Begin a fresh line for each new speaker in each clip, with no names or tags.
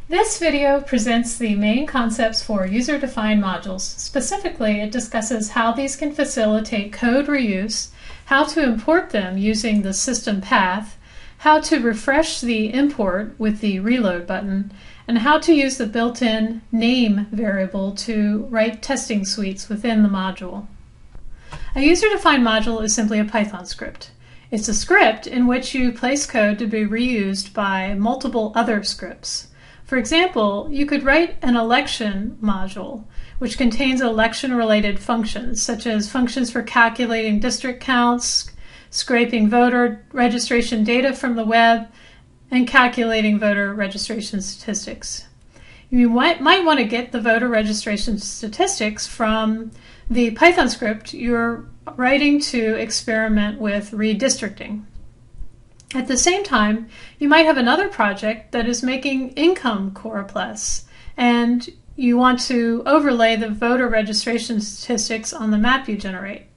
This video presents the main concepts for user-defined modules. Specifically, it discusses how these can facilitate code reuse, how to import them using the system path, how to refresh the import with the reload button, and how to use the built-in name variable to write testing suites within the module. A user-defined module is simply a Python script. It's a script in which you place code to be reused by multiple other scripts. For example, you could write an election module, which contains election-related functions, such as functions for calculating district counts, scraping voter registration data from the web, and calculating voter registration statistics. You might want to get the voter registration statistics from the Python script you're writing to experiment with redistricting. At the same time, you might have another project that is making income choropleths, and you want to overlay the voter registration statistics on the map you generate.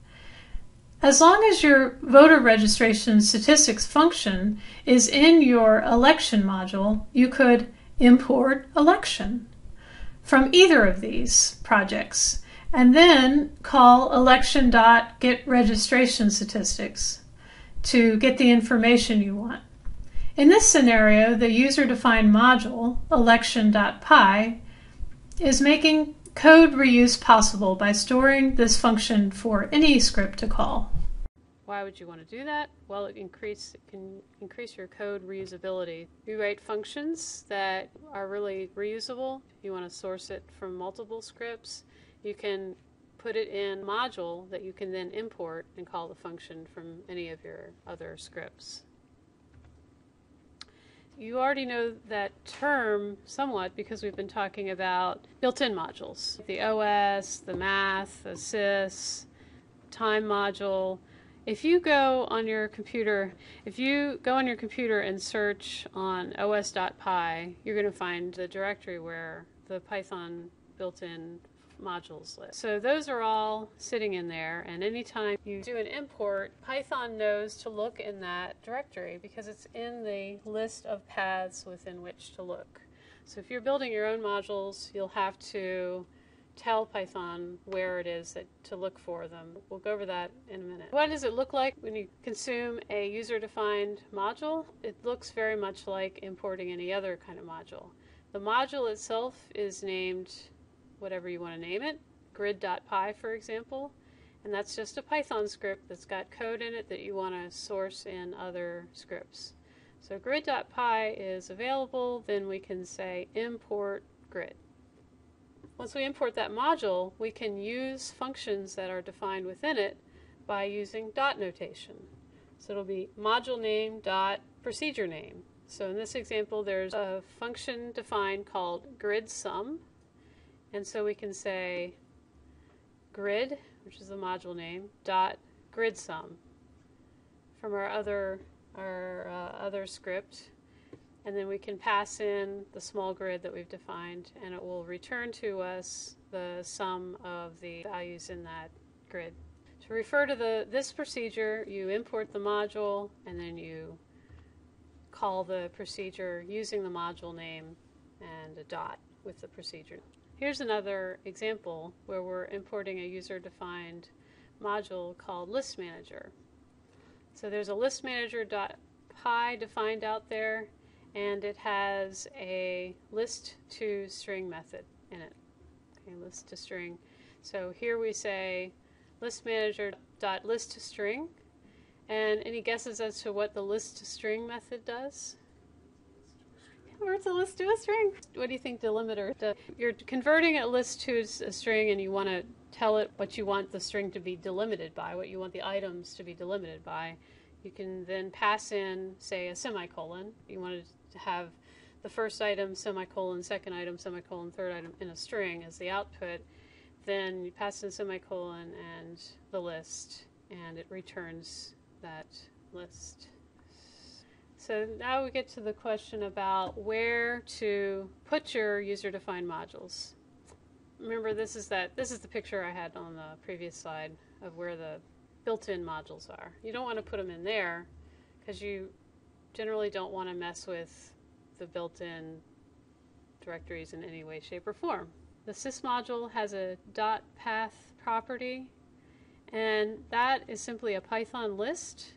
As long as your voter registration statistics function is in your election module, you could import election from either of these projects, and then call election.getRegistrationStatistics to get the information you want. In this scenario, the user-defined module, election.py, is making code reuse possible by storing this function for any script to call.
Why would you want to do that? Well, it can increase your code reusability. You write functions that are really reusable. You want to source it from multiple scripts. You can put it in a module that you can then import and call the function from any of your other scripts. You already know that term somewhat because we've been talking about built-in modules. The OS, the math, the sys, time module. If you go on your computer and search on os.py, you're going to find the directory where the Python built-in modules list. So those are all sitting in there, and anytime you do an import, Python knows to look in that directory because it's in the list of paths within which to look. So if you're building your own modules, you'll have to tell Python where it is to look for them. We'll go over that in a minute. What does it look like when you consume a user-defined module? It looks very much like importing any other kind of module. The module itself is named whatever you want to name it, grid.py for example, and that's just a Python script that's got code in it that you want to source in other scripts. So grid.py is available, then we can say import grid. Once we import that module, we can use functions that are defined within it by using dot notation. So it'll be module name dot procedure name. So in this example, there's a function defined called grid_sum. And so we can say grid, which is the module name, dot grid_sum from our other script. And then we can pass in the small grid that we've defined, and it will return to us the sum of the values in that grid. To refer to this procedure, you import the module, and then you call the procedure using the module name and a dot with the procedure. Here's another example where we're importing a user-defined module called list manager. So there's a list manager.py defined out there, and it has a list to string method in it. Okay, list to string. So here we say list manager.list to string, and any guesses as to what the list to string method does? Where's a list to a string? What do you think delimiter does? You're converting a list to a string, and you want to tell it what you want the string to be delimited by, what you want the items to be delimited by. You can then pass in, say, a semicolon. You want to have the first item, semicolon, second item, semicolon, third item in a string as the output. Then you pass in semicolon and the list, and it returns that list. So now we get to the question about where to put your user-defined modules. Remember, this is the picture I had on the previous slide of where the built-in modules are. You don't want to put them in there because you generally don't want to mess with the built-in directories in any way, shape, or form. The sys module has a .path property, and that is simply a Python list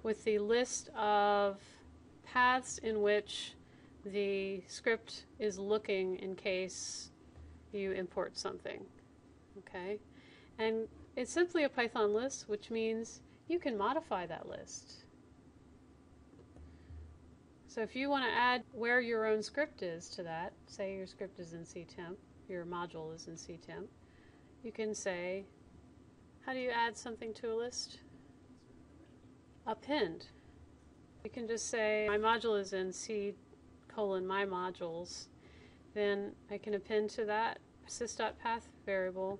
with the list of paths in which the script is looking in case you import something. Okay? And it's simply a Python list, which means you can modify that list. So if you want to add where your own script is to that, say your script is in ctemp, your module is in ctemp, you can say, how do you add something to a list? Append. You can just say, my module is in C:my modules. Then I can append to that sys.path variable,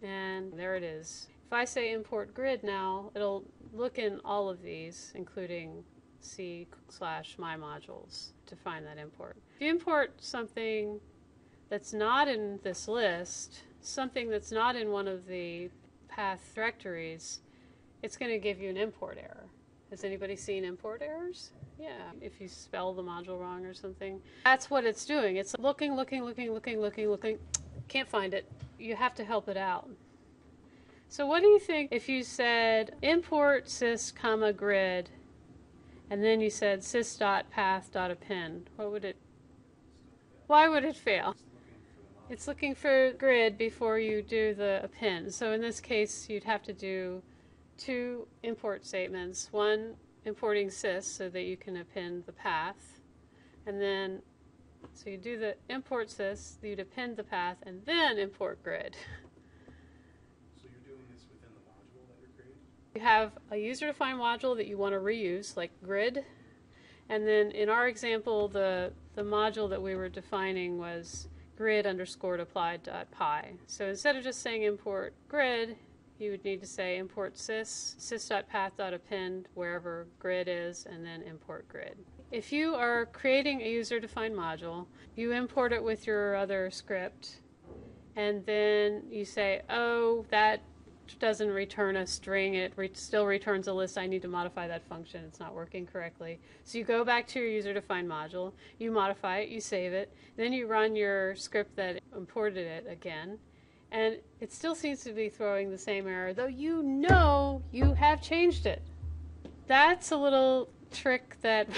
and there it is. If I say import grid now, it'll look in all of these, including C/my modules, to find that import. If you import something that's not in this list, something that's not in one of the path directories, it's going to give you an import error. Has anybody seen import errors? Yeah, if you spell the module wrong or something. That's what it's doing. It's looking, can't find it. You have to help it out. So what do you think if you said import sys, grid, and then you said sys.path.append? Why would it fail? It's looking for grid before you do the append. So in this case, you'd have to do two import statements. One importing sys so that you can append the path, and then so you do the import sys, you'd append the path, and then import grid.
So you're doing this within the module that you're creating?
You have a user-defined module that you want to reuse, like grid, and then in our example, the module that we were defining was grid_applied.py. So instead of just saying import grid, you would need to say import sys.path.append wherever grid is, and then import grid. If you are creating a user-defined module, you import it with your other script, and then you say, oh, that doesn't return a string, it still returns a list, I need to modify that function, it's not working correctly. So you go back to your user-defined module, you modify it, you save it, then you run your script that imported it again, and it still seems to be throwing the same error, though you know you have changed it. That's a little trick that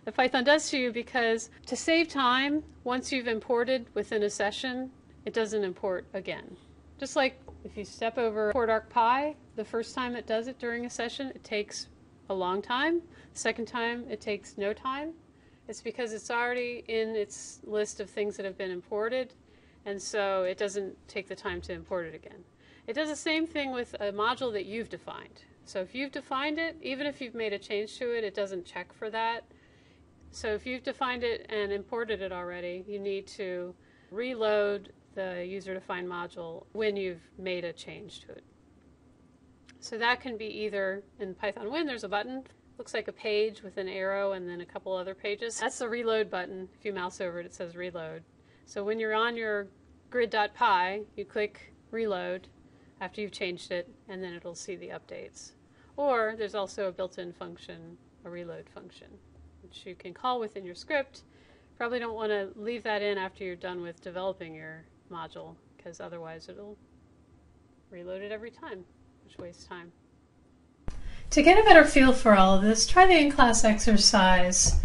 the Python does to you, because to save time, once you've imported within a session, it doesn't import again. Just like if you step over import argpy, the first time it does it during a session, it takes a long time. The second time, it takes no time. It's because it's already in its list of things that have been imported, and so it doesn't take the time to import it again. It does the same thing with a module that you've defined. So if you've defined it, even if you've made a change to it, it doesn't check for that. So if you've defined it and imported it already, you need to reload the user-defined module when you've made a change to it. So that can be either, in Python Win, there's a button, looks like a page with an arrow and then a couple other pages. That's the reload button. If you mouse over it, it says reload. So when you're on your grid.py, you click reload after you've changed it, and then it'll see the updates. Or there's also a built-in function, a reload function, which you can call within your script. Probably don't want to leave that in after you're done with developing your module, because otherwise it'll reload it every time, which wastes time.
To get a better feel for all of this, try the Inclass exercise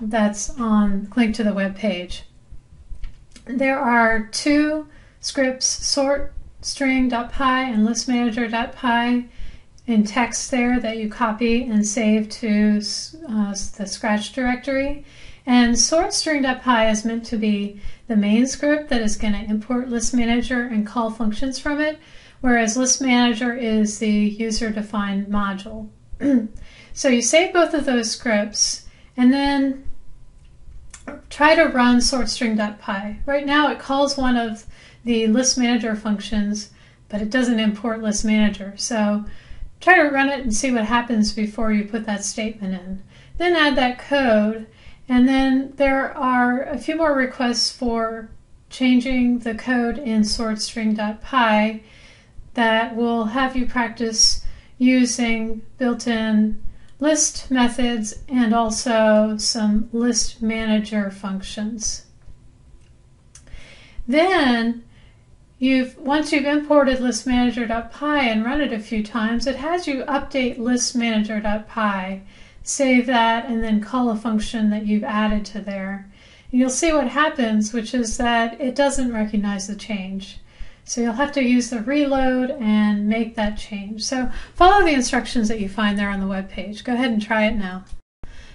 that's linked to the web page. There are two scripts, sortstring.py and listmanager.py, in text there that you copy and save to the Scratch directory. And sortstring.py is meant to be the main script that is going to import list manager and call functions from it, whereas list manager is the user-defined module. So you save both of those scripts and then try to run sortstring.py. Right now it calls one of the list manager functions, but it doesn't import list manager. So try to run it and see what happens before you put that statement in. Then add that code. And then there are a few more requests for changing the code in sortstring.py that will have you practice using built-in list methods and also some list manager functions. Then once you've imported listmanager.py and run it a few times, it has you update listmanager.py, save that, and then call a function that you've added to there. And you'll see what happens, which is that it doesn't recognize the change. So you'll have to use the reload and make that change. So follow the instructions that you find there on the web page. Go ahead and try it now.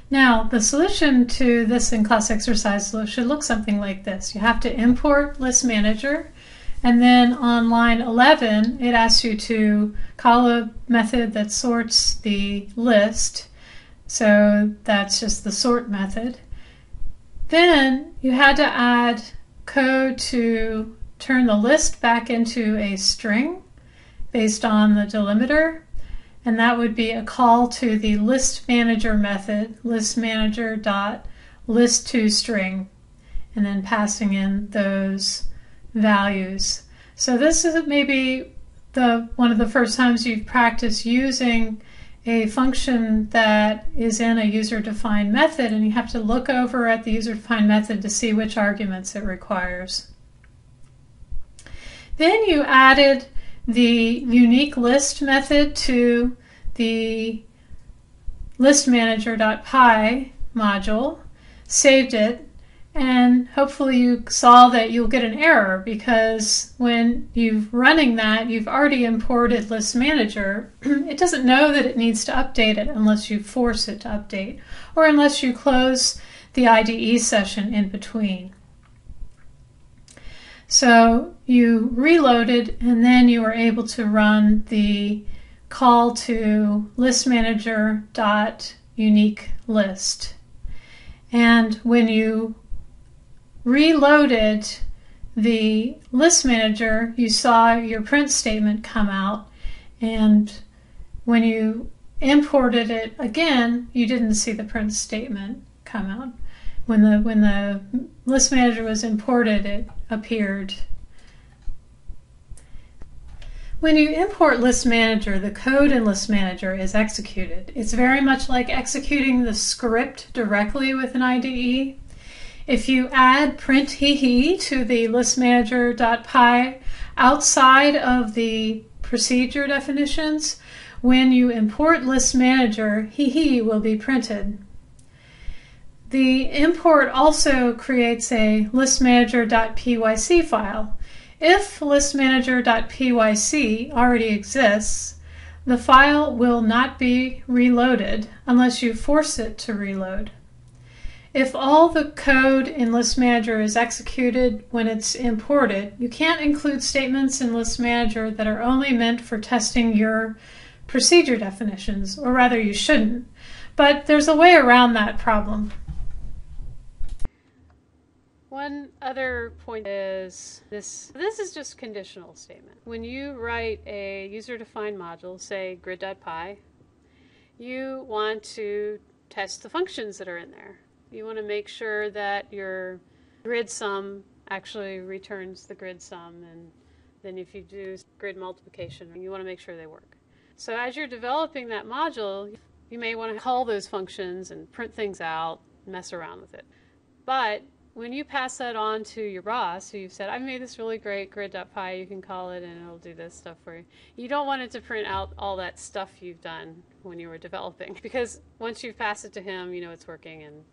Now, the solution to this Inclass exercise should look something like this. You have to import list manager, and then on line 11, it asks you to call a method that sorts the list. So that's just the sort method. Then you had to add code to turn the list back into a string based on the delimiter, and that would be a call to the list manager method, listmanager.list2string, and then passing in those values. So this is maybe one of the first times you've practiced using a function that is in a user-defined method, and you have to look over at the user-defined method to see which arguments it requires. Then you added the unique list method to the listmanager.py module, saved it, and hopefully you saw that you'll get an error because when you're running that, you've already imported list manager. It doesn't know that it needs to update it unless you force it to update or unless you close the IDE session in between. So you reloaded, and then you were able to run the call to listmanager.uniqueList. And when you reloaded the list manager, you saw your print statement come out, and when you imported it again, you didn't see the print statement come out. When the list manager was imported, it appeared. When you import list manager, the code in list manager is executed. It's very much like executing the script directly with an IDE. If you add print hehe to the listmanager.py outside of the procedure definitions, when you import list manager, hehe will be printed. The import also creates a listmanager.pyc file. If listmanager.pyc already exists, the file will not be reloaded unless you force it to reload. If all the code in list manager is executed when it's imported, you can't include statements in list manager that are only meant for testing your procedure definitions, or rather you shouldn't. But there's a way around that problem.
One other point is this is just conditional statement. When you write a user-defined module, say grid.py, you want to test the functions that are in there. You want to make sure that your grid sum actually returns the grid sum, and then if you do grid multiplication, you want to make sure they work. So as you're developing that module, you may want to call those functions and print things out, mess around with it. But when you pass that on to your boss, who you've said, I've made this really great grid.py, you can call it and it'll do this stuff for you. You don't want it to print out all that stuff you've done when you were developing, because once you've passed it to him, you know it's working.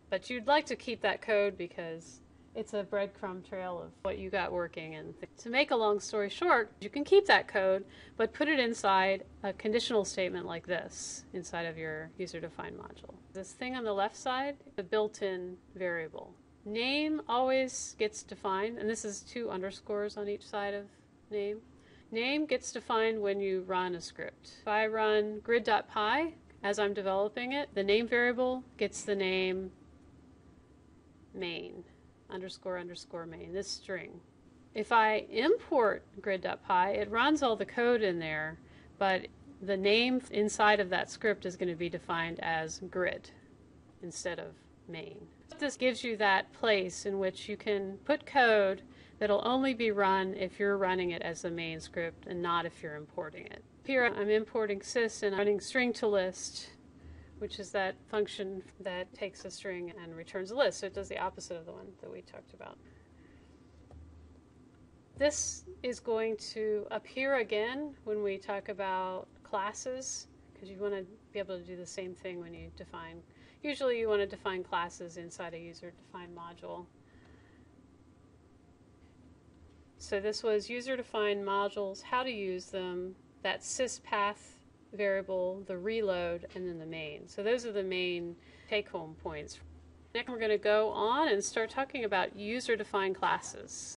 But you'd like to keep that code because it's a breadcrumb trail of what you got working. And to make a long story short, you can keep that code, but put it inside a conditional statement like this, inside of your user-defined module. This thing on the left side, the built-in variable. Name always gets defined, and this is 2 underscores on each side of name. Name gets defined when you run a script. If I run grid.py as I'm developing it, the name variable gets the name main, underscore main, this string. If I import grid.py, it runs all the code in there, but the name inside of that script is going to be defined as grid instead of main. This gives you that place in which you can put code that'll only be run if you're running it as the main script and not if you're importing it. Here I'm importing sys and I'm running string to list, which is that function that takes a string and returns a list. So it does the opposite of the one that we talked about. This is going to appear again when we talk about classes, because you want to be able to do the same thing when you define. Usually you want to define classes inside a user-defined module. So this was user-defined modules, how to use them, that syspath variable, the reload, and then the main. So those are the main take-home points. Next we're going to go on and start talking about user-defined classes.